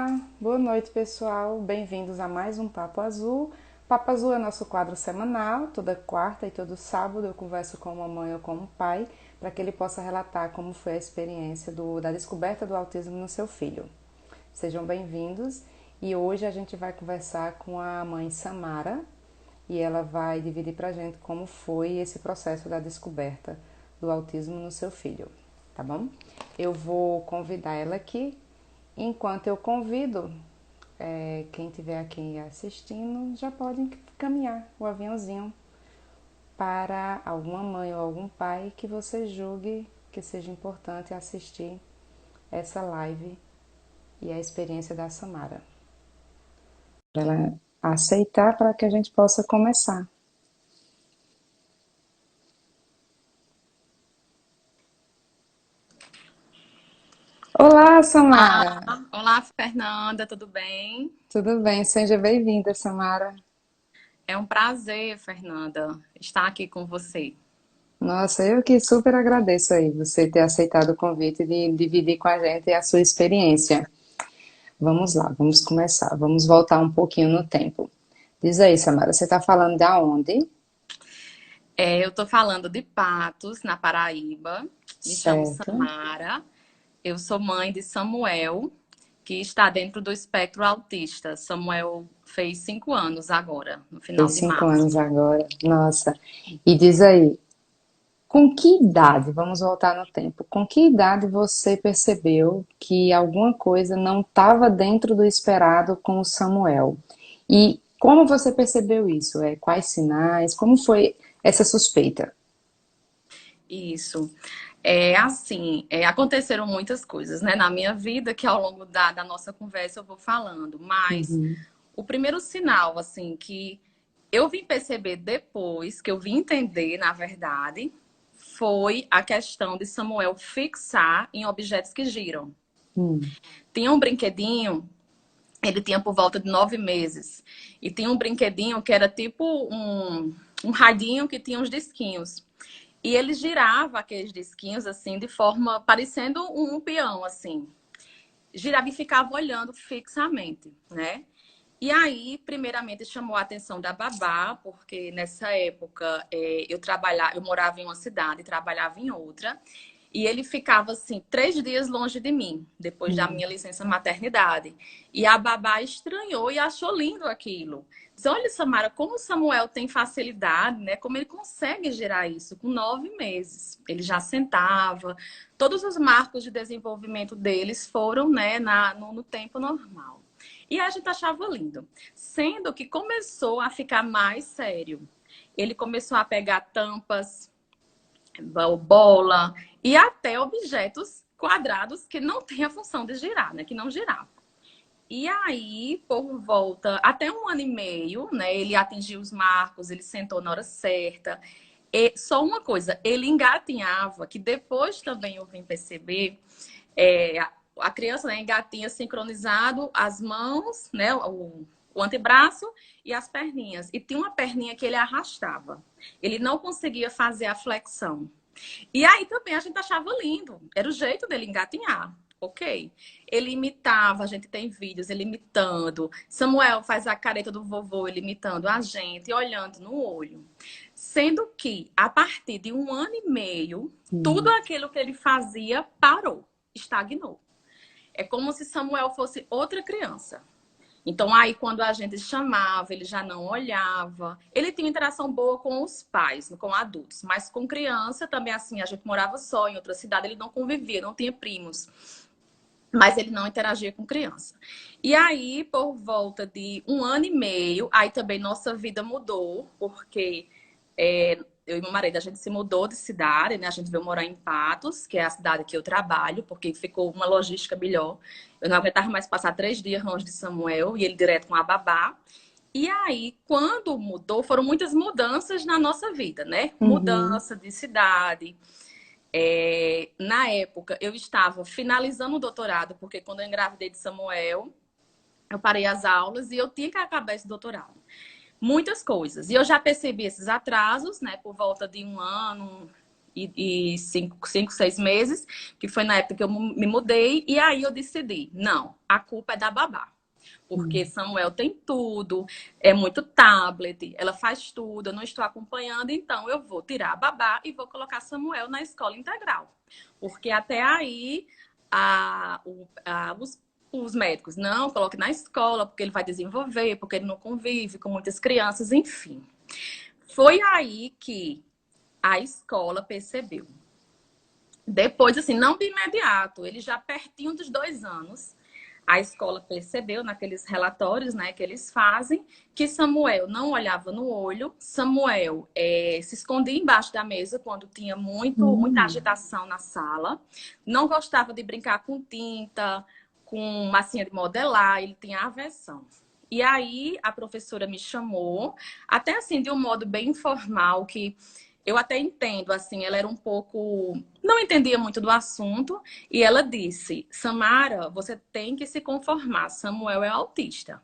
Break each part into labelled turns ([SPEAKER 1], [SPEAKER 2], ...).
[SPEAKER 1] Olá, boa noite pessoal, bem-vindos a mais um Papo Azul. Papo Azul é nosso quadro semanal, toda quarta e todo sábado eu converso com uma mãe ou com um pai para que ele possa relatar como foi a experiência da descoberta do autismo no seu filho. Sejam bem-vindos e hoje a gente vai conversar com a mãe Samara e ela vai dividir para a gente como foi esse processo da descoberta do autismo no seu filho, tá bom? Eu vou convidar ela aqui. Enquanto eu convido, quem estiver aqui assistindo já pode caminhar o aviãozinho para alguma mãe ou algum pai que você julgue que seja importante assistir essa live e a experiência da Samara. Para ela aceitar para que a gente possa começar. Olá,
[SPEAKER 2] Olá,
[SPEAKER 1] Samara!
[SPEAKER 2] olá, Fernanda, tudo bem?
[SPEAKER 1] Tudo bem? Seja bem-vinda, Samara.
[SPEAKER 2] É um prazer, Fernanda, estar aqui com você.
[SPEAKER 1] Nossa, eu que super agradeço aí você ter aceitado o convite de dividir com a gente a sua experiência. Vamos lá, vamos começar. Vamos voltar um pouquinho no tempo. Diz aí, Samara, você está falando de aonde?
[SPEAKER 2] Eu estou falando de Patos, na Paraíba. Me chamo
[SPEAKER 1] Certo.
[SPEAKER 2] Samara. Eu sou mãe de Samuel, que está dentro do espectro autista. Samuel fez 5 anos agora, no final
[SPEAKER 1] Fez
[SPEAKER 2] de
[SPEAKER 1] 5 anos
[SPEAKER 2] março.
[SPEAKER 1] agora. Nossa. E diz aí, com que idade, vamos voltar no tempo, com que idade você percebeu que alguma coisa não estava dentro do esperado com o Samuel? E como você percebeu isso? Quais sinais? Como foi essa suspeita?
[SPEAKER 2] Isso. Aconteceram muitas coisas, né, na minha vida que ao longo da nossa conversa eu vou falando, mas
[SPEAKER 1] Uhum.
[SPEAKER 2] o primeiro sinal, assim, que eu vim perceber depois, que eu vim entender, na verdade, foi a questão de Samuel fixar em objetos que giram.
[SPEAKER 1] Hum.
[SPEAKER 2] Tinha um brinquedinho, ele tinha por volta de 9 meses, e tinha um brinquedinho que era tipo um radinho que tinha uns disquinhos. E ele girava aqueles disquinhos, assim, de forma parecendo um peão, assim. Girava e ficava olhando fixamente, né? E aí, primeiramente, chamou a atenção da babá, porque nessa época eu morava em uma cidade e trabalhava em outra. E ele ficava assim 3 dias longe de mim, depois da
[SPEAKER 1] Hum.
[SPEAKER 2] minha licença maternidade. E a babá estranhou e achou lindo aquilo. Diz, olha, Samara, como o Samuel tem facilidade, né? Como ele consegue gerar isso com 9 meses. Ele já sentava, todos os marcos de desenvolvimento deles foram, né, no tempo normal. E a gente achava lindo. Sendo que começou a ficar mais sério. Ele começou a pegar tampas, bola e até objetos quadrados que não têm a função de girar, né? Que não giravam. E aí, por volta, até 1 ano e meio, né? Ele atingiu os marcos, ele sentou na hora certa. E só uma coisa, ele engatinhava, que depois também eu vim perceber, é, a criança, né, engatinha sincronizado as mãos, né, o antebraço e as perninhas. E tinha uma perninha que ele arrastava. Ele não conseguia fazer a flexão. E aí também a gente achava lindo. Era o jeito dele engatinhar. Ok. Ele imitava, a gente tem vídeos, ele imitando. Samuel faz a careta do vovô, ele imitando a gente, olhando no olho. Sendo que, a partir de 1 ano e meio, tudo
[SPEAKER 1] Hum.
[SPEAKER 2] aquilo que ele fazia parou, estagnou. É como se Samuel fosse outra criança. Então, aí, quando a gente chamava, ele já não olhava. Ele tinha interação boa com os pais, com adultos, mas com criança também, assim, a gente morava só em outra cidade, ele não convivia, não tinha primos. Mas ele não interagia com criança. E aí, por volta de 1 ano e meio, aí também nossa vida mudou, porque eu e meu marido, a gente se mudou de cidade, né? A gente veio morar em Patos, que é a cidade que eu trabalho, porque ficou uma logística melhor. Eu não aguentava mais passar 3 dias longe de Samuel e ele direto com a babá. E aí, quando mudou, foram muitas mudanças na nossa vida, né?
[SPEAKER 1] Uhum.
[SPEAKER 2] Mudança de cidade. Na época, eu estava finalizando o doutorado, porque quando eu engravidei de Samuel, eu parei as aulas e eu tinha que acabar esse doutorado. Muitas coisas. E eu já percebi esses atrasos, né, por volta de 1 ano, e 6 meses, que foi na época que eu me mudei, e aí eu decidi, não, a culpa é da babá. Porque
[SPEAKER 1] Hum.
[SPEAKER 2] Samuel tem tudo, é muito tablet, ela faz tudo, eu não estou acompanhando, então eu vou tirar a babá e vou colocar Samuel na escola integral. Porque até aí os médicos não coloque na escola, porque ele vai desenvolver, porque ele não convive com muitas crianças, enfim. Foi aí que a escola percebeu. Depois, assim, não de imediato, ele já pertinho dos 2 anos, a escola percebeu naqueles relatórios, né, que eles fazem, que Samuel não olhava no olho, Samuel se escondia embaixo da mesa quando tinha muita
[SPEAKER 1] Hum.
[SPEAKER 2] agitação na sala, não gostava de brincar com tinta, com massinha de modelar, ele tinha aversão. E aí a professora me chamou, até assim de um modo bem informal, que eu até entendo, assim, ela era um pouco, não entendia muito do assunto, e ela disse: Samara, você tem que se conformar, Samuel é autista.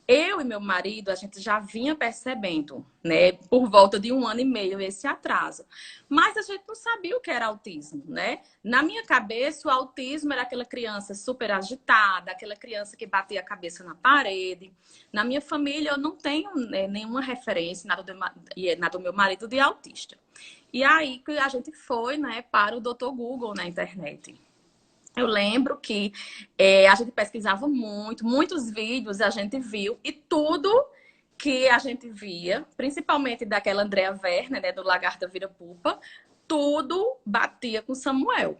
[SPEAKER 2] Eu e meu marido, a gente já vinha percebendo, né, por volta de 1 ano e meio, esse atraso. Mas a gente não sabia o que era autismo, né? Na minha cabeça, o autismo era aquela criança super agitada, aquela criança que batia a cabeça na parede. Na minha família, eu não tenho, né, nenhuma referência, nada do meu marido de autista. E aí que a gente foi, né, para o Dr. Google na internet. Eu lembro que a gente pesquisava muito, muitos vídeos a gente viu, e tudo que a gente via, principalmente daquela Andrea Werner, né, do Lagarta Vira Pupa, tudo batia com Samuel.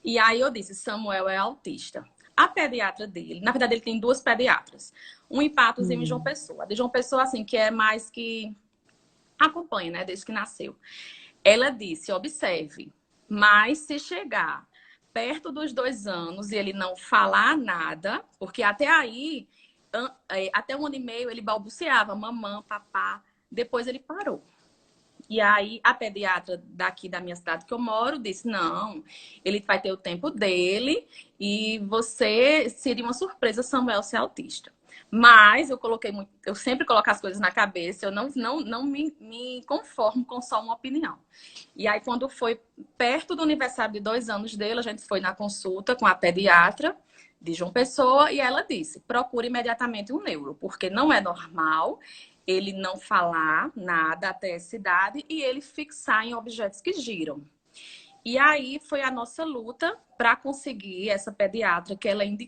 [SPEAKER 2] E aí eu disse, Samuel é autista. A pediatra dele, na verdade ele tem duas pediatras, um em Patos e um em João
[SPEAKER 1] Hum.
[SPEAKER 2] Pessoa. A de João Pessoa, assim, que é mais que acompanha, né, desde que nasceu. Ela disse, observe, mas se chegar perto dos 2 anos e ele não falar nada, porque até aí, até 1 ano e meio, ele balbuciava, mamã, papá, depois ele parou. E aí a pediatra daqui da minha cidade que eu moro disse, não, ele vai ter o tempo dele e você seria uma surpresa Samuel ser autista. Mas eu coloquei muito, eu sempre coloco as coisas na cabeça, eu não me conformo com só uma opinião. E aí, quando foi perto do aniversário de 2 anos dele, a gente foi na consulta com a pediatra de João Pessoa e ela disse: procure imediatamente um neuro, porque não é normal ele não falar nada até essa idade e ele fixar em objetos que giram. E aí foi a nossa luta para conseguir essa pediatra,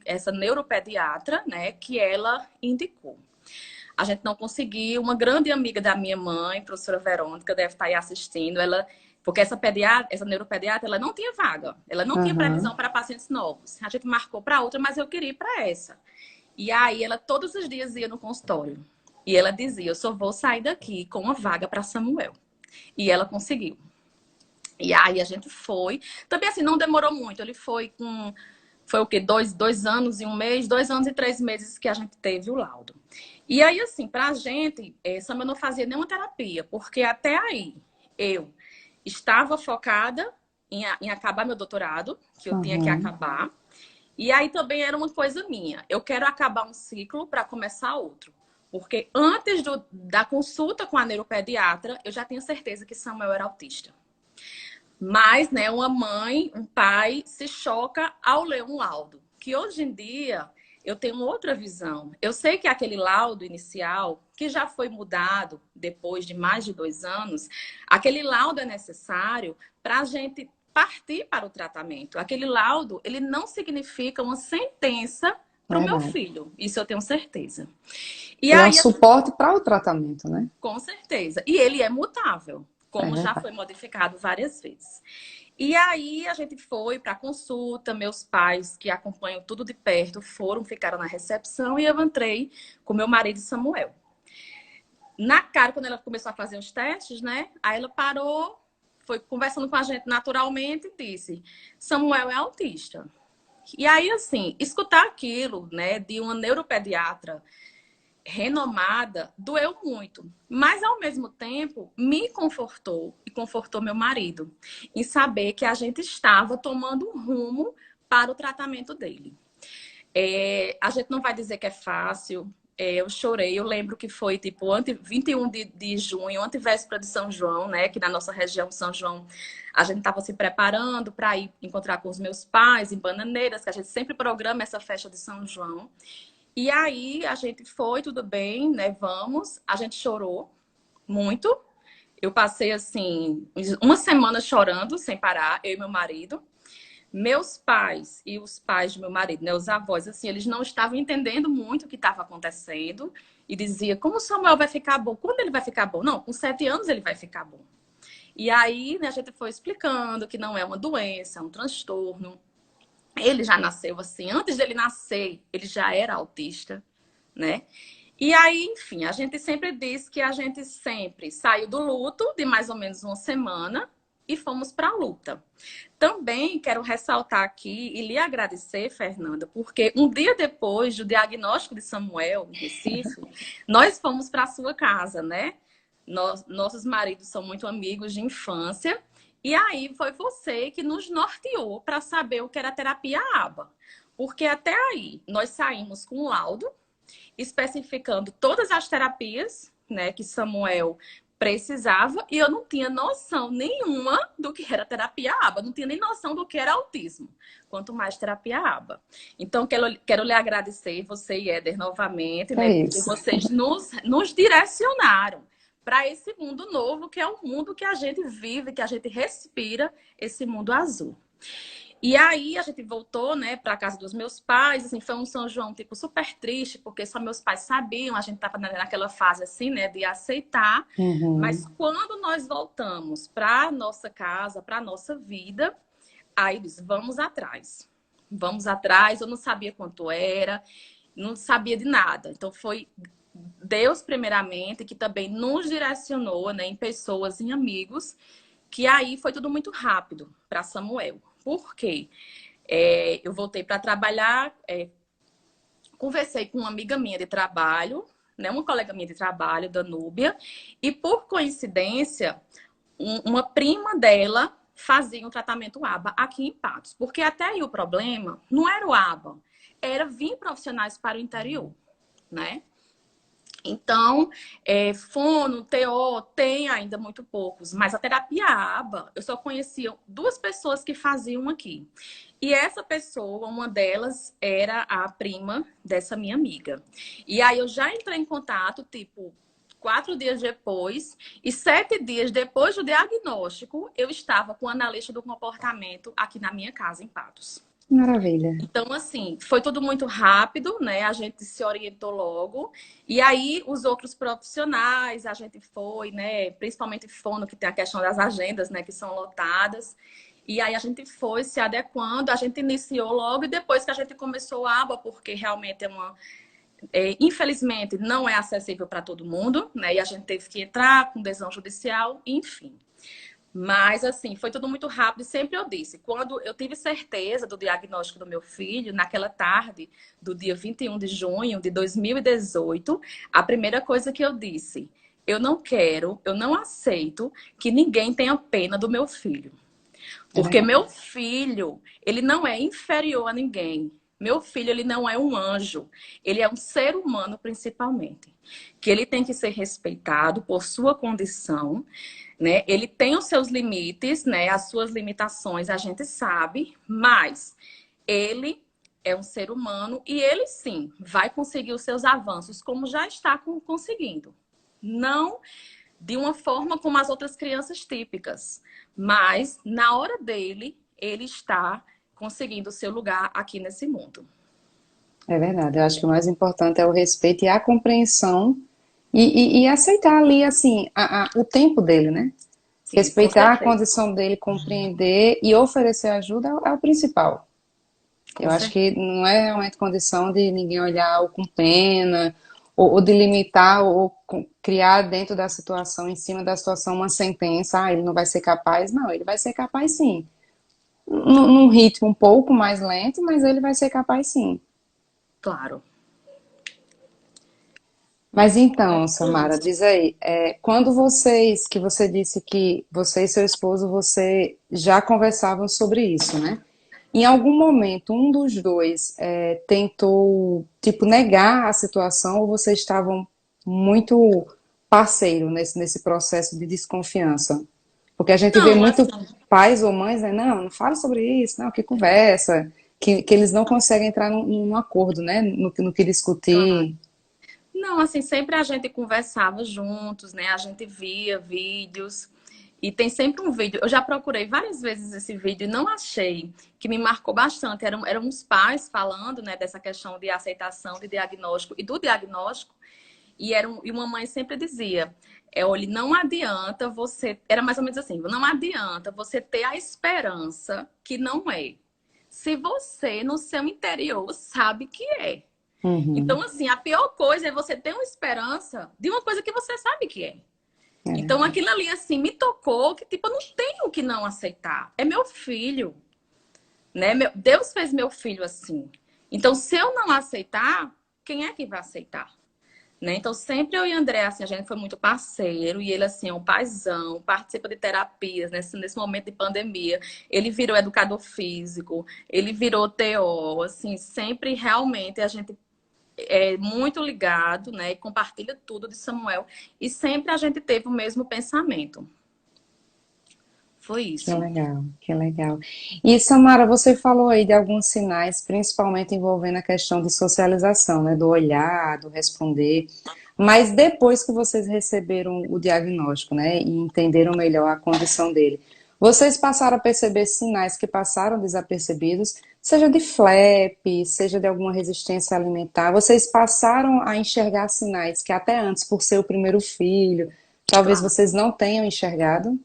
[SPEAKER 2] essa neuropediatra, né, que ela indicou. A gente não conseguiu. Uma grande amiga da minha mãe, professora Verônica, deve estar aí assistindo. Ela, porque essa neuropediatra, ela não tinha vaga. Ela não tinha
[SPEAKER 1] Aham.
[SPEAKER 2] previsão para pacientes novos. A gente marcou para outra, mas eu queria ir para essa. E aí ela todos os dias ia no consultório. E ela dizia, eu só vou sair daqui com uma vaga para Samuel. E ela conseguiu. E aí a gente foi. Também assim, não demorou muito. Ele foi com... Foi o quê? 2 anos e 1 mês, 2 anos e 3 meses que a gente teve o laudo. E aí, assim, pra gente, Samuel não fazia nenhuma terapia, porque até aí eu estava focada em acabar meu doutorado, que eu tinha que
[SPEAKER 1] Aham.
[SPEAKER 2] acabar. E aí também era uma coisa minha. Eu quero acabar um ciclo para começar outro. Porque antes da consulta com a neuropediatra, eu já tinha certeza que Samuel era autista. Mas, né, uma mãe, um pai se choca ao ler um laudo. Que hoje em dia eu tenho outra visão. Eu sei que aquele laudo inicial, que já foi mudado depois de mais de 2 anos, aquele laudo é necessário para a gente partir para o tratamento. Aquele laudo, ele não significa uma sentença para o meu
[SPEAKER 1] Verdade.
[SPEAKER 2] filho. Isso eu tenho certeza. E
[SPEAKER 1] Ele é um
[SPEAKER 2] aí,
[SPEAKER 1] suporte para o tratamento, né?
[SPEAKER 2] com certeza. E ele é mutável,
[SPEAKER 1] É
[SPEAKER 2] como já
[SPEAKER 1] verdade.
[SPEAKER 2] foi modificado várias vezes. E aí a gente foi para consulta, meus pais, que acompanham tudo de perto, ficaram na recepção e eu entrei com meu marido Samuel. Na cara, quando ela começou a fazer os testes, né? Aí ela parou, foi conversando com a gente naturalmente e disse: Samuel é autista. E aí, assim, escutar aquilo, né, de uma neuropediatra renomada, doeu muito. Mas, ao mesmo tempo, me confortou e confortou meu marido em saber que a gente estava tomando um rumo para o tratamento dele. A gente não vai dizer que é fácil, eu chorei. Eu lembro que foi tipo 21 de junho, antevéspera de São João, né? Que na nossa região, São João, a gente estava se preparando para ir encontrar com os meus pais em Bananeiras, que a gente sempre programa essa festa de São João. E aí a gente foi, tudo bem, né? Vamos. A gente chorou muito. Eu passei assim uma semana chorando sem parar, eu e meu marido. Meus pais e os pais do meu marido, né, os avós, assim, eles não estavam entendendo muito o que estava acontecendo e dizia: como o Samuel vai ficar bom? Quando ele vai ficar bom? Não, com 7 anos ele vai ficar bom. E aí, né, a gente foi explicando que não é uma doença, é um transtorno. Ele já nasceu assim, antes dele nascer, ele já era autista, né? E aí, enfim, a gente sempre diz que a gente sempre saiu do luto de mais ou menos uma semana e fomos para a luta. Também quero ressaltar aqui e lhe agradecer, Fernanda, porque um dia depois do diagnóstico de Samuel, em Recife, nós fomos para a sua casa, né? Nossos maridos são muito amigos de infância. E aí foi você que nos norteou para saber o que era terapia ABA. Porque até aí nós saímos com um laudo especificando todas as terapias, né, que Samuel precisava, e eu não tinha noção nenhuma do que era terapia ABA, não tinha nem noção do que era autismo, quanto mais terapia ABA. Então, quero lhe agradecer, você e Éder, novamente,
[SPEAKER 1] É
[SPEAKER 2] né, porque
[SPEAKER 1] isso.
[SPEAKER 2] vocês nos direcionaram para esse mundo novo, que é o mundo que a gente vive, que a gente respira, esse mundo azul. E aí a gente voltou, né, para casa dos meus pais, assim, foi um São João tipo super triste, porque só meus pais sabiam, a gente tava naquela fase assim, né, de aceitar. Mas
[SPEAKER 1] Uhum.
[SPEAKER 2] quando nós voltamos para nossa casa, para nossa vida, aí eles, vamos atrás. Vamos atrás, eu não sabia quanto era, não sabia de nada. Então foi Deus primeiramente que também nos direcionou, né, em pessoas, em amigos, que aí foi tudo muito rápido para Samuel. Por quê? Eu voltei para trabalhar, conversei com uma amiga minha de trabalho, né, uma colega minha de trabalho, Danúbia, e por coincidência, uma prima dela fazia um tratamento ABA aqui em Patos. Porque até aí o problema não era o ABA, era vir profissionais para o interior, né? Então, fono, TO, tem ainda muito poucos, mas a terapia ABA, eu só conhecia 2 pessoas que faziam aqui. E essa pessoa, uma delas, era a prima dessa minha amiga. E aí eu já entrei em contato, tipo, 4 dias depois, e 7 dias depois do diagnóstico, eu estava com o analista do comportamento aqui na minha casa, em Patos.
[SPEAKER 1] Maravilha.
[SPEAKER 2] Então, assim, foi tudo muito rápido, né? A gente se orientou logo. E aí, os outros profissionais, a gente foi, né? Principalmente fono, que tem a questão das agendas, né? Que são lotadas. E aí, a gente foi se adequando. A gente iniciou logo e depois que a gente começou a aba, porque realmente infelizmente, não é acessível para todo mundo, né? E a gente teve que entrar com decisão judicial, enfim. Mas, assim, foi tudo muito rápido e sempre eu disse. Quando eu tive certeza do diagnóstico do meu filho, naquela tarde do dia 21 de junho de 2018, a primeira coisa que eu disse, eu não quero, eu não aceito que ninguém tenha pena do meu filho.
[SPEAKER 1] É
[SPEAKER 2] Porque
[SPEAKER 1] verdade.
[SPEAKER 2] meu filho, ele não é inferior a ninguém. Meu filho, ele não é um anjo. Ele é um ser humano, principalmente. Que ele tem que ser respeitado por sua condição, né? Ele tem os seus limites, né? As suas limitações, a gente sabe, mas ele é um ser humano e ele sim vai conseguir os seus avanços, como já está conseguindo. Não de uma forma como as outras crianças típicas, mas na hora dele, ele está conseguindo o seu lugar aqui nesse mundo.
[SPEAKER 1] É verdade. Eu acho que o mais importante é o respeito e a compreensão e aceitar ali, assim, o tempo dele, né?
[SPEAKER 2] Sim, com
[SPEAKER 1] Respeitar a
[SPEAKER 2] certeza.
[SPEAKER 1] condição dele, compreender e oferecer ajuda é o principal.
[SPEAKER 2] Com
[SPEAKER 1] Eu acho
[SPEAKER 2] certeza.
[SPEAKER 1] que não é realmente condição de ninguém olhar ou com pena, ou de limitar, ou criar dentro da situação, em cima da situação, uma sentença, ele não vai ser capaz. Não, ele vai ser capaz sim. Num ritmo um pouco mais lento, mas ele vai ser capaz sim.
[SPEAKER 2] Claro.
[SPEAKER 1] Mas
[SPEAKER 2] É
[SPEAKER 1] então,
[SPEAKER 2] tudo
[SPEAKER 1] Samara,
[SPEAKER 2] isso.
[SPEAKER 1] diz aí, quando vocês, que você disse que você e seu esposo, você já conversavam sobre isso, né? Em algum momento, um dos dois tentou, tipo, negar a situação ou vocês estavam muito parceiro nesse processo de desconfiança? Porque a gente vê
[SPEAKER 2] Não,
[SPEAKER 1] muito
[SPEAKER 2] assim,
[SPEAKER 1] pais ou mães, né? Não, não fala sobre isso, não, que conversa, que eles não conseguem entrar num acordo, né? No que
[SPEAKER 2] claro.
[SPEAKER 1] discutir.
[SPEAKER 2] Não, assim, sempre a gente conversava juntos, né? A gente via vídeos e tem sempre um vídeo. Eu já procurei várias vezes esse vídeo e não achei, que me marcou bastante. Eram os pais falando, né, dessa questão de aceitação de diagnóstico e do diagnóstico. E uma mãe sempre dizia, olha, não adianta você. Era mais ou menos assim, não adianta você ter a esperança que não é. Se você, no seu interior, sabe que é. Então,
[SPEAKER 1] Uhum,
[SPEAKER 2] assim, a pior coisa é você ter uma esperança de uma coisa que você sabe que é.
[SPEAKER 1] é
[SPEAKER 2] Então,
[SPEAKER 1] verdade.
[SPEAKER 2] aquilo ali, assim, me tocou que, tipo, eu não tenho que não aceitar. É meu filho, né? Deus fez meu filho assim. Então, se eu não aceitar, quem é que vai aceitar? Né? Então, sempre eu e André, assim, a gente foi muito parceiro, e ele, assim, é um paizão, participa de terapias, nesse momento de pandemia. Ele virou educador físico, ele virou TO, assim, sempre realmente a gente é muito ligado, né? E compartilha tudo de Samuel. E sempre a gente teve o mesmo pensamento. Foi
[SPEAKER 1] Que
[SPEAKER 2] isso.
[SPEAKER 1] legal, que legal. E Samara, você falou aí de alguns sinais, principalmente envolvendo a questão de socialização, né? Do olhar, do responder. Mas depois que vocês receberam o diagnóstico, né? E entenderam melhor a condição dele, vocês passaram a perceber sinais que passaram desapercebidos, seja de flap, seja de alguma resistência alimentar. Vocês passaram a enxergar sinais que até antes, por ser o primeiro filho, talvez
[SPEAKER 2] Claro.
[SPEAKER 1] vocês não tenham enxergado?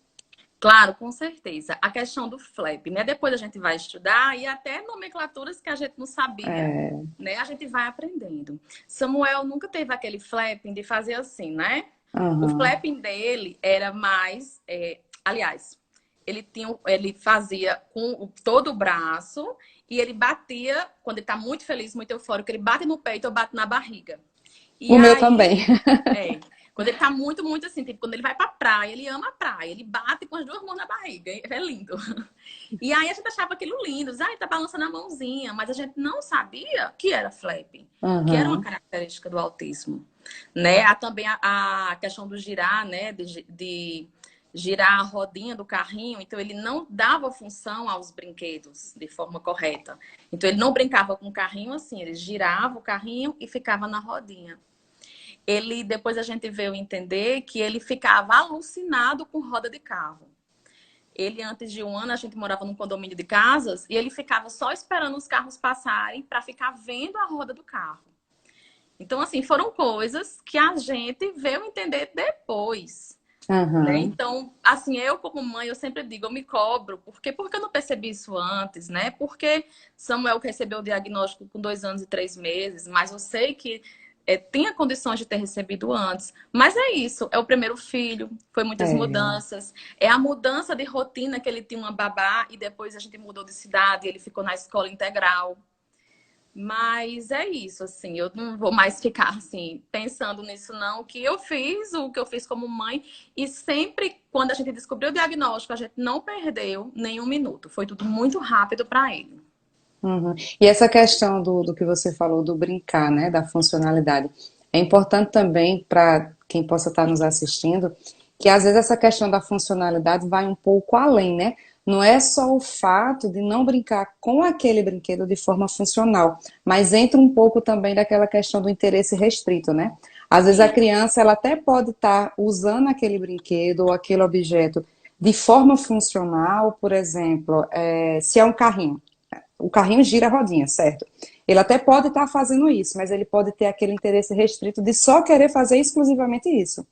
[SPEAKER 2] Claro, com certeza. A questão do flap, né? Depois a gente vai estudar e até nomenclaturas que a gente não sabia,
[SPEAKER 1] É,
[SPEAKER 2] né? A gente vai aprendendo. Samuel nunca teve aquele flapping de fazer assim, né? O
[SPEAKER 1] aham.
[SPEAKER 2] flapping dele era mais, aliás, ele fazia com todo o braço e ele batia, quando ele tá muito feliz, muito eufórico, ele bate no peito ou bate na barriga. E
[SPEAKER 1] O meu
[SPEAKER 2] aí,
[SPEAKER 1] também.
[SPEAKER 2] é, quando ele tá muito, muito assim, tipo, quando ele vai pra praia, ele ama a praia, ele bate com as duas mãos na barriga, é lindo. E aí a gente achava aquilo lindo, ele tá balançando a mãozinha, mas a gente não sabia que era flapping, que era uma
[SPEAKER 1] Aham.
[SPEAKER 2] característica do autismo, né? Há também a questão do girar, né, de girar a rodinha do carrinho, então ele não dava função aos brinquedos de forma correta. Então ele não brincava com o carrinho assim, ele girava o carrinho e ficava na rodinha. Ele, depois a gente veio entender que ele ficava alucinado com roda de carro. Ele, antes de um ano, a gente morava num condomínio de casas e ele ficava só esperando os carros passarem para ficar vendo a roda do carro. Então, assim, foram coisas que a gente veio entender depois, né?
[SPEAKER 1] Aham.
[SPEAKER 2] Então, assim, eu como mãe, eu sempre digo, eu me cobro, porque eu não percebi isso antes, né? Porque Samuel recebeu o diagnóstico com 2 anos e 3 meses, mas eu sei que tinha condições de ter recebido antes. Mas é isso, é o primeiro filho, foi muitas
[SPEAKER 1] É.
[SPEAKER 2] mudanças. É a mudança de rotina que ele tinha uma babá e depois a gente mudou de cidade, e ele ficou na escola integral. Mas é isso, assim, eu não vou mais ficar assim pensando nisso não, que eu fiz o que eu fiz como mãe e sempre quando a gente descobriu o diagnóstico, a gente não perdeu nenhum minuto. Foi tudo muito rápido para ele.
[SPEAKER 1] Uhum. E essa questão do que você falou do brincar, né, da funcionalidade, é importante também para quem possa estar nos assistindo, que às vezes essa questão da funcionalidade vai um pouco além, né? Não é só o fato de não brincar com aquele brinquedo de forma funcional, mas entra um pouco também daquela questão do interesse restrito, né? Às vezes a
[SPEAKER 2] Sim,
[SPEAKER 1] criança ela até pode estar usando aquele brinquedo ou aquele objeto de forma funcional, por exemplo, se é um carrinho. O carrinho gira a rodinha, certo? Ele até pode estar fazendo isso, mas ele pode ter aquele interesse restrito de só querer fazer exclusivamente isso.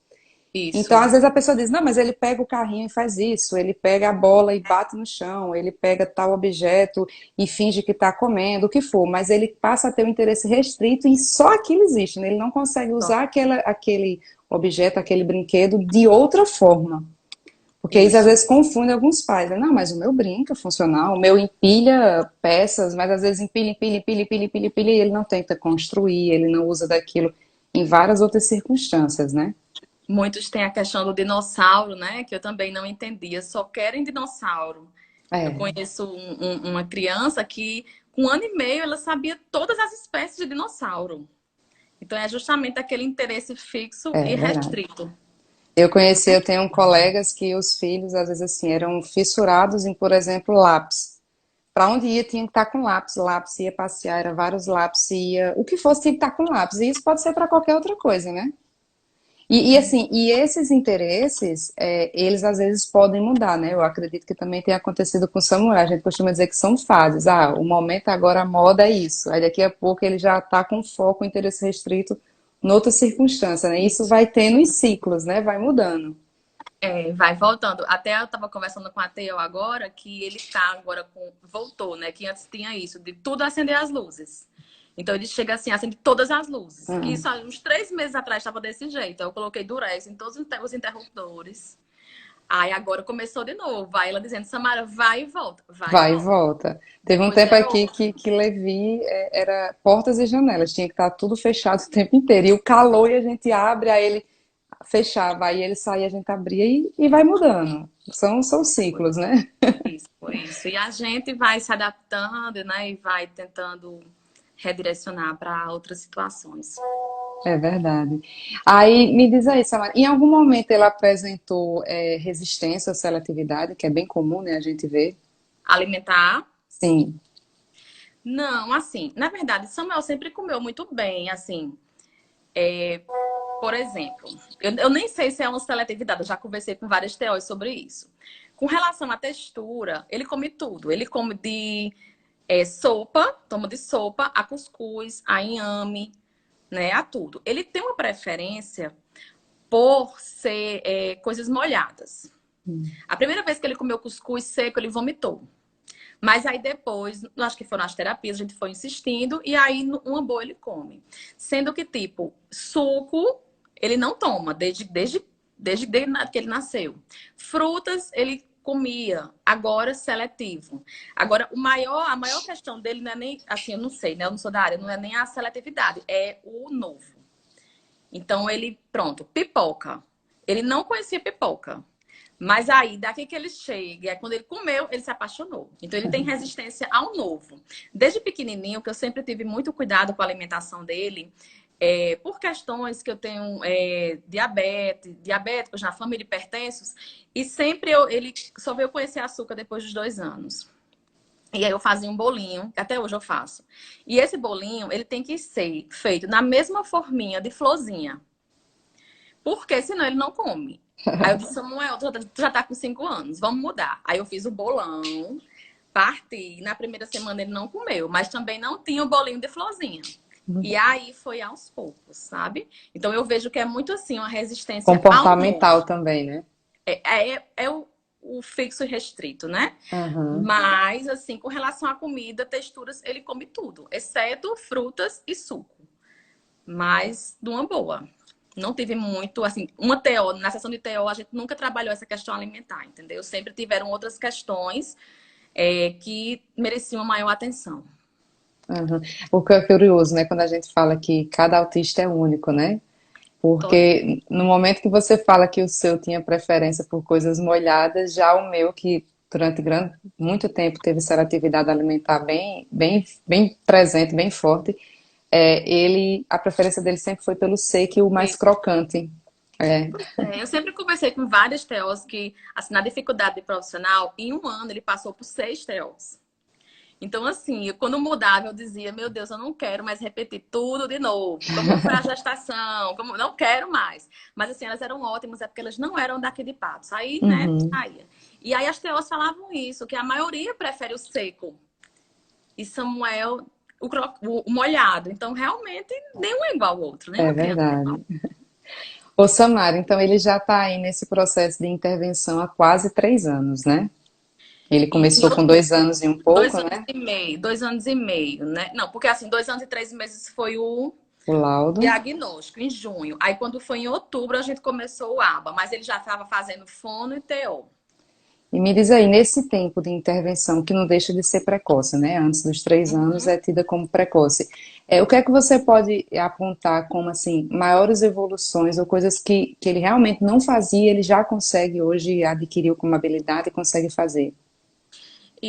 [SPEAKER 1] Então,
[SPEAKER 2] isso.
[SPEAKER 1] às vezes a pessoa diz, não, mas ele pega o carrinho e faz isso, ele pega a bola e bate no chão, ele pega tal objeto e finge que está comendo, o que for, mas ele passa a ter um interesse restrito e só aquilo existe, né? Ele não consegue usar aquele objeto, aquele brinquedo de outra forma. Porque isso às
[SPEAKER 2] Isso.
[SPEAKER 1] vezes confunde alguns pais, né? Não, mas o meu brinca funcional, o meu empilha peças, mas às vezes empilha, empilha, empilha, empilha, empilha, empilha, e ele não tenta construir, ele não usa daquilo em várias outras circunstâncias, né?
[SPEAKER 2] Muitos têm a questão do dinossauro, né? Que eu também não entendia. Só querem dinossauro. Eu
[SPEAKER 1] É,
[SPEAKER 2] conheço uma criança que, com 1 ano e meio, ela sabia todas as espécies de dinossauro. Então, é justamente aquele interesse fixo e
[SPEAKER 1] é verdade.
[SPEAKER 2] restrito.
[SPEAKER 1] Eu tenho colegas que os filhos, às vezes, assim, eram fissurados em, por exemplo, lápis. Para onde ia, tinha que estar com lápis. Lápis ia passear, era vários lápis, ia. O que fosse, tinha que estar com lápis. E isso pode ser para qualquer outra coisa, né? Assim, e esses interesses, eles às vezes podem mudar, né? Eu acredito que também tem acontecido com o Samuel. A gente costuma dizer que são fases. Ah, o momento agora, a moda é isso. Aí daqui a pouco ele já está com foco, interesse restrito em outra circunstância, né? Isso vai tendo em ciclos, né? Vai mudando.
[SPEAKER 2] É, vai voltando. Até eu estava conversando com a Theo agora, que ele tá agora com. Voltou, né? Que antes tinha isso, de tudo acender as luzes. Então ele chega assim, acende todas as luzes. Que
[SPEAKER 1] Ah,
[SPEAKER 2] isso há uns 3 meses atrás estava desse jeito. Eu coloquei Durex em todos os interruptores. Aí agora começou de novo. Aí ela dizendo, Samara, vai e volta, vai e
[SPEAKER 1] vai e
[SPEAKER 2] volta.
[SPEAKER 1] volta. Teve um
[SPEAKER 2] Depois
[SPEAKER 1] tempo
[SPEAKER 2] é
[SPEAKER 1] aqui
[SPEAKER 2] outro.
[SPEAKER 1] que Levi era portas e janelas, tinha que estar tudo fechado o tempo inteiro. E o calor e a gente abre, aí ele fechava, aí ele saía, a gente abria e vai mudando. São
[SPEAKER 2] Foi
[SPEAKER 1] ciclos, né?
[SPEAKER 2] isso, foi isso. E a gente vai se adaptando, né? E vai tentando redirecionar para outras situações.
[SPEAKER 1] É verdade. Aí, me diz aí, Samara, em algum momento ele apresentou resistência à seletividade, que é bem comum, né, a gente ver?
[SPEAKER 2] Alimentar.
[SPEAKER 1] Sim.
[SPEAKER 2] Não, assim, na verdade, Samuel sempre comeu muito bem, assim. Por exemplo, eu nem sei se é uma seletividade, eu já conversei com várias teorias sobre isso. Com relação à textura, ele come tudo. Ele come de sopa, toma de sopa, a cuscuz, a inhame, né, a tudo. Ele tem uma preferência por ser coisas molhadas. A primeira vez que ele comeu cuscuz seco, ele vomitou. Mas aí depois, acho que foram as terapias, a gente foi insistindo, e aí uma boa ele come. Sendo que, tipo, suco, ele não toma desde que ele nasceu. Frutas, ele comia, agora seletivo. Agora, a maior questão dele não é nem, assim, eu não sei, né? Eu não sou da área, não é nem a seletividade, é o novo. Então, ele, pronto, pipoca. Ele não conhecia pipoca. Mas aí, daqui que ele chega, é quando ele comeu, ele se apaixonou. Então, ele tem resistência ao novo. Desde pequenininho, que eu sempre tive muito cuidado com a alimentação dele, por questões que eu tenho diabéticos na família, hipertensos, e sempre ele só veio conhecer açúcar depois dos 2 anos. E aí eu fazia um bolinho, que até hoje eu faço. E esse bolinho, ele tem que ser feito na mesma forminha de florzinha. Porque senão ele não come. Aí eu disse, Samuel, tu já tá com 5 anos, vamos mudar. Aí eu fiz o bolão, parti. Na primeira semana ele não comeu, mas também não tinha o bolinho de florzinha. E aí foi aos poucos, sabe? Então eu vejo que é muito assim, uma resistência ao novo.
[SPEAKER 1] Comportamental também, né?
[SPEAKER 2] É o fixo e restrito, né?
[SPEAKER 1] Aham.
[SPEAKER 2] Mas, assim, com relação à comida, texturas, ele come tudo, exceto frutas e suco. Mas de uma boa. Não tive muito, assim, na sessão de TO, a gente nunca trabalhou essa questão alimentar, entendeu? Sempre tiveram outras questões que mereciam maior atenção.
[SPEAKER 1] Aham. O que é curioso, né, quando a gente fala que cada autista é único, né? Porque no momento que você fala que o seu tinha preferência por coisas molhadas, já o meu, que durante muito tempo teve seletividade alimentar bem presente, bem forte, a preferência dele sempre foi pelo seco e o mais crocante. É.
[SPEAKER 2] Eu sempre conversei com várias TOs que, assim, na dificuldade de profissional, em 1 ano ele passou por 6 TOs. Então, assim, quando mudava, eu dizia, meu Deus, eu não quero mais repetir tudo de novo. Como foi a gestação? Não quero mais. Mas, assim, elas eram ótimas, é porque elas não eram daqui de Patos. Aí, né,
[SPEAKER 1] Uhum.
[SPEAKER 2] saía. E aí as TOs falavam isso, que a maioria prefere o seco. E Samuel, o molhado. Então, realmente, nenhum é igual ao outro.
[SPEAKER 1] É
[SPEAKER 2] Nenhuma criança é igual.
[SPEAKER 1] verdade. Ô Samara, então ele já está aí nesse processo de intervenção há quase 3 anos, né? Ele
[SPEAKER 2] Isso, em
[SPEAKER 1] começou com
[SPEAKER 2] outubro.
[SPEAKER 1] 2 anos e um
[SPEAKER 2] dois
[SPEAKER 1] pouco,
[SPEAKER 2] anos
[SPEAKER 1] né?
[SPEAKER 2] e meio, 2 anos e meio, né? Não, porque assim, 2 anos e 3 meses foi o
[SPEAKER 1] O laudo.
[SPEAKER 2] diagnóstico, em junho. Aí, quando foi em outubro, a gente começou o ABA, mas ele já estava fazendo fono e TO.
[SPEAKER 1] E me diz aí, nesse tempo de intervenção, que não deixa de ser precoce, né? Antes dos 3 anos é tida como precoce. O que é que você pode apontar como, assim, maiores evoluções ou coisas que ele realmente não fazia, ele já consegue hoje adquirir como habilidade e consegue fazer?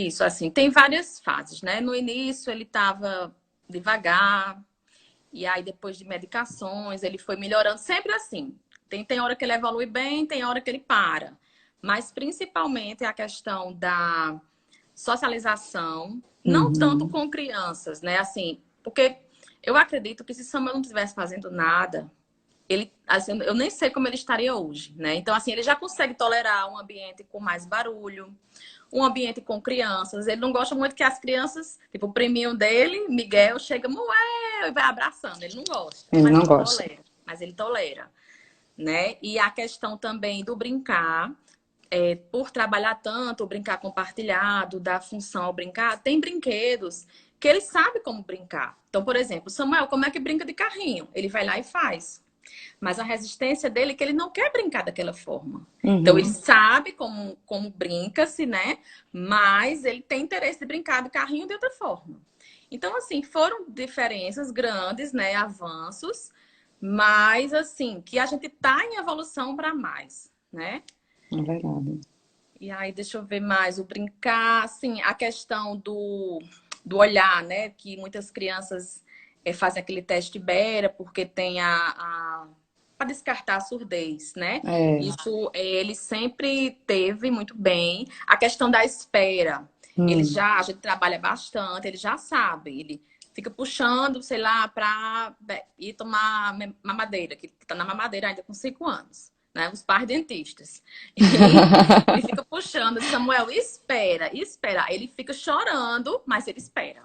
[SPEAKER 2] Isso, assim, tem várias fases, né? No início ele estava devagar, e aí depois de medicações ele foi melhorando, sempre assim. Tem hora que ele evolui bem, tem hora que ele para. Mas principalmente a questão da socialização, não tanto
[SPEAKER 1] Uhum.
[SPEAKER 2] com crianças, né? Assim, porque eu acredito que se Samuel não estivesse fazendo nada, ele, assim, eu nem sei como ele estaria hoje, né? Então, assim, ele já consegue tolerar um ambiente com mais barulho, um ambiente com crianças. Ele não gosta muito que as crianças, tipo, o priminho dele, Miguel, chega, Moé, e vai abraçando. Ele não gosta,
[SPEAKER 1] Ele
[SPEAKER 2] mas
[SPEAKER 1] não
[SPEAKER 2] ele
[SPEAKER 1] gosta.
[SPEAKER 2] tolera. Mas ele tolera, né? E a questão também do brincar, por trabalhar tanto, o brincar compartilhado, dar função ao brincar, tem brinquedos que ele sabe como brincar. Então, por exemplo, Samuel, como é que brinca de carrinho? Ele vai lá e faz. Mas a resistência dele é que ele não quer brincar daquela forma. Então, ele
[SPEAKER 1] Uhum.
[SPEAKER 2] sabe como brinca-se, né? Mas ele tem interesse de brincar de carrinho de outra forma. Então, assim, foram diferenças grandes, né? Avanços, mas, assim, que a gente tá em evolução para mais, né?
[SPEAKER 1] É verdade.
[SPEAKER 2] E aí, deixa eu ver mais, o brincar, assim, a questão do olhar, né? Que muitas crianças fazem aquele teste Bera porque tem para descartar a surdez, né?
[SPEAKER 1] É.
[SPEAKER 2] Isso ele sempre teve muito bem. A questão da espera, a gente trabalha bastante, ele já sabe, ele fica puxando, sei lá, para ir tomar mamadeira, que tá na mamadeira ainda com 5 anos. Né, os pais dentistas. E ele fica puxando, Samuel, espera, espera. Ele fica chorando, mas ele espera.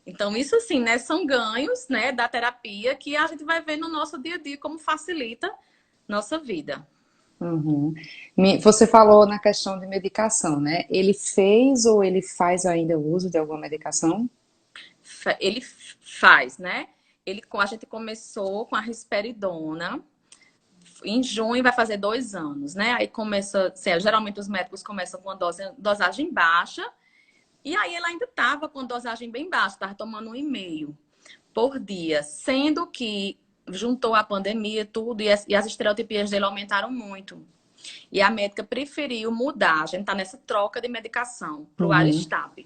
[SPEAKER 2] Então, isso assim, né, são ganhos, né, da terapia que a gente vai ver no nosso dia a dia como facilita nossa vida.
[SPEAKER 1] Uhum. Você falou na questão de medicação, né? Ele fez ou ele faz ainda o uso de alguma medicação?
[SPEAKER 2] Ele faz, né? A gente começou com a risperidona. Em junho vai fazer 2 anos, né? Aí começa, assim, geralmente os médicos começam com uma dosagem baixa. E aí ela ainda estava com dosagem bem baixa, estava tomando 1,5 por dia, sendo que juntou a pandemia e tudo, e as estereotipias dele aumentaram muito. E a médica preferiu mudar. A gente está nessa troca de medicação para o
[SPEAKER 1] Uhum.
[SPEAKER 2] Aristab.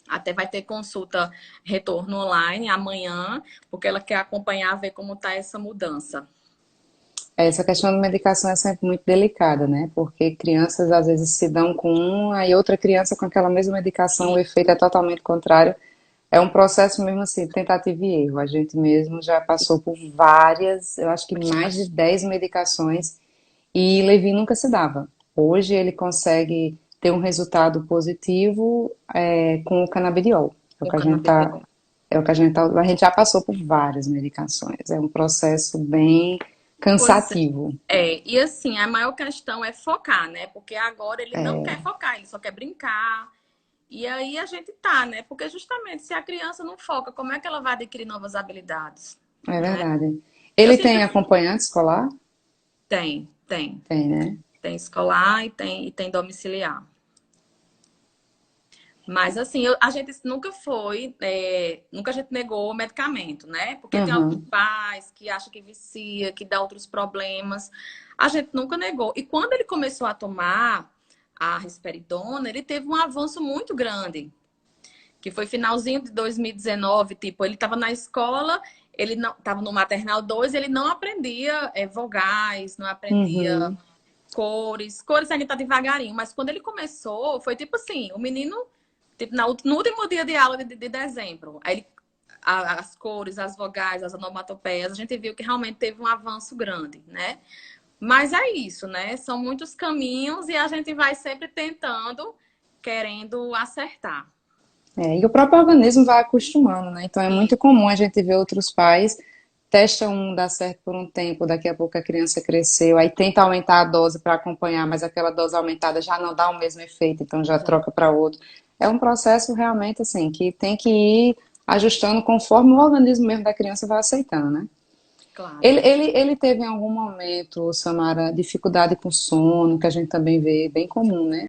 [SPEAKER 2] Até vai ter consulta retorno online amanhã, porque ela quer acompanhar, ver como está essa mudança.
[SPEAKER 1] Essa questão da medicação é sempre muito delicada, né? Porque crianças às vezes se dão com uma e outra criança com aquela mesma medicação, o
[SPEAKER 2] E
[SPEAKER 1] efeito é totalmente contrário. É um processo mesmo assim, tentativa e erro. A gente mesmo já passou por várias, eu acho que mais de 10 medicações e Levi nunca se dava. Hoje ele consegue ter um resultado positivo com o canabidiol. É o
[SPEAKER 2] o
[SPEAKER 1] que a gente tá,
[SPEAKER 2] canabidiol.
[SPEAKER 1] é o que a gente já passou por várias medicações. É um processo bem
[SPEAKER 2] Pois
[SPEAKER 1] cansativo.
[SPEAKER 2] e assim, a maior questão é focar, né? Porque agora ele não quer focar, ele só quer brincar. E aí a gente tá, né? Porque justamente se a criança não foca, como é que ela vai adquirir novas habilidades,
[SPEAKER 1] É
[SPEAKER 2] né?
[SPEAKER 1] verdade.
[SPEAKER 2] Eu
[SPEAKER 1] Ele
[SPEAKER 2] sempre
[SPEAKER 1] tem acompanhante escolar?
[SPEAKER 2] tem.
[SPEAKER 1] Tem, né?
[SPEAKER 2] Tem escolar e tem domiciliar. Mas assim, a gente nunca foi, nunca a gente negou o medicamento, né? Porque tem alguns
[SPEAKER 1] Uhum.
[SPEAKER 2] pais que acham que vicia, que dá outros problemas. A gente nunca negou. E quando ele começou a tomar a risperidona, ele teve um avanço muito grande. Que foi finalzinho de 2019, tipo, ele estava na escola, ele não estava no maternal 2, ele não aprendia vogais, não aprendia
[SPEAKER 1] Uhum.
[SPEAKER 2] cores. Cores ainda tá devagarinho, mas quando ele começou, foi tipo assim, o menino, tipo, no último dia de aula de dezembro, aí as cores, as vogais, as onomatopeias, a gente viu que realmente teve um avanço grande, né? Mas é isso, né? São muitos caminhos e a gente vai sempre tentando, querendo acertar.
[SPEAKER 1] E o próprio organismo vai acostumando, né? Então é
[SPEAKER 2] E
[SPEAKER 1] muito comum a gente ver outros pais, testa um, dá certo por um tempo, daqui a pouco a criança cresceu, aí tenta aumentar a dose para acompanhar, mas aquela dose aumentada já não dá o mesmo efeito, então já troca para outro. É um processo realmente assim, que tem que ir ajustando conforme o organismo mesmo da criança vai aceitando, né?
[SPEAKER 2] claro.
[SPEAKER 1] Ele teve em algum momento, Samara, dificuldade com sono, que a gente também vê bem comum, né?